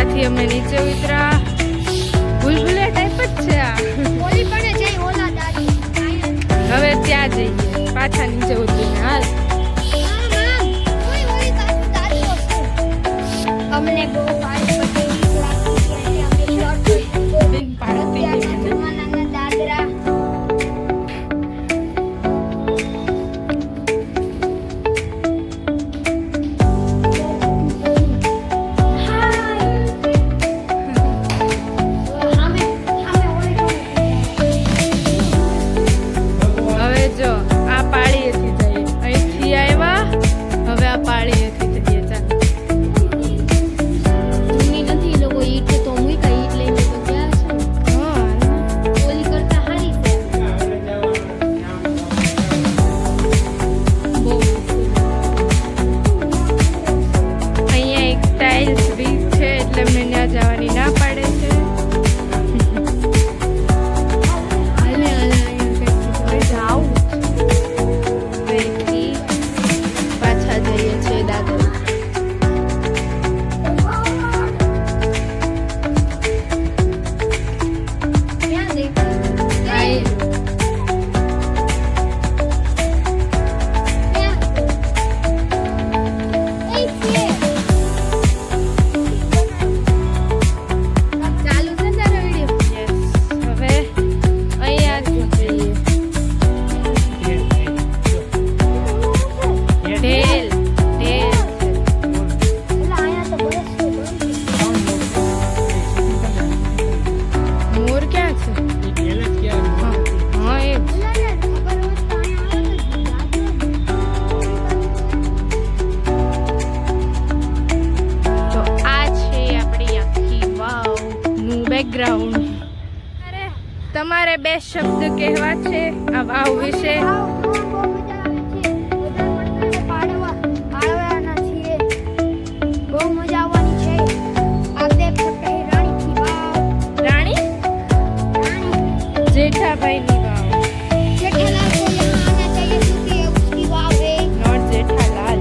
ત્યાંથી અમે નીચે ઉતરા. ભૂલભુલિયા ટાઈપ જ છે આ. ઓલી પણ જઈ ઓલા દાદી હવે ત્યાં જઈએ પાછા નીચે ઉતરીને. હાલ અમને બહુ પાણી પડી લાગી કે અમે શોર્ટ બિન પાડતી જમાનાના દાદરા હવે જો આ પાળીએથી જઈએ. અહીંથી આવ્યા હવે આ પાળીએથી જઈએ. ચાલ ની નથી લોકો ઈટ તો મુઈ કઈ ઈટ લઈને તો ગયા છે હા ઓલી કરતા હારી છે બહુ અહીંયા એક ટાઇલ્સ બીચ છે એટલે અમને ત્યાં જવાની ના પાડે છે. હાલે હાલે હવે જાઉં અહીંથી પાછા જઈએ છીએ દાદર. ક્યાં દેખાય આઈ ચાલુ છે તારો વિડિયો યસ હવે અહીંયા જ જઈએ. ઢેલ ઢેલ એટલે આયા તો બરસ છે મોર ક્યાં છે? હા હા એ જ. તો આ છે આપણી આખી વાવનું બેકગ્રાઉન્ડ. તમારે બે શબ્દ કહેવા છે આ વાવ વિશે. રાણી જેઠાભાઈની વાવ, નોટ જેઠાલાલ.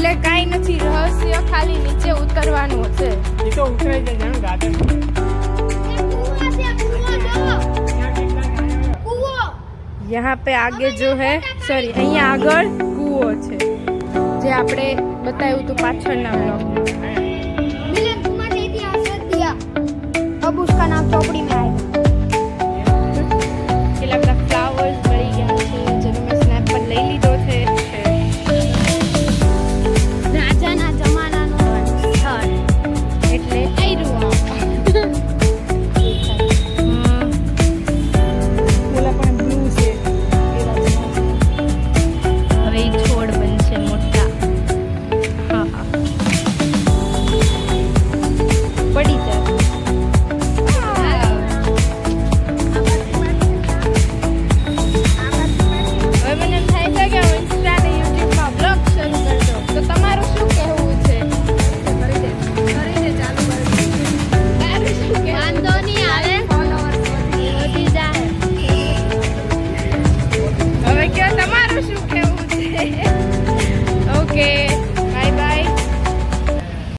એટલે કાંઈ નથી રહસ્ય, ખાલી નીચે ઉતરવાનું છે. એ તો ઉતરાઈ જાય જાણે ગાર્ડન यहाँ पे आगे जो है सॉरी અહીંયા આગળ કૂવો છે જે આપણે બતાવ્યું હતું પાછળના બ્લોગમાં. मिलन तुम्हारे इतिहास रख दिया अब उसका नाम चौपड़ी में आएगा પેલા બધા ફ્લાવર્સ મળી ગયા છે જેનો મેં સ્નેપ પણ લઈ લીધો છે. રાજાના જમાનાનો સ્થળ એટલે આયરું ઓલા પણ બ્લુ છે હવે ઈ છોડ બનશે મોટા. હા હા પડી જાય. હવે મને એમ થાય છે કે હું ઇન્સ્ટા અને યુટ્યુબમાં બ્લોગ શરૂ કરી દઉં તો તમારું શું કહેવું છે? તારું શું કહેવું? વાંધો નહીં આવે વધી જાય હવે કયો તમારું શું કહેવું છે? ઓકે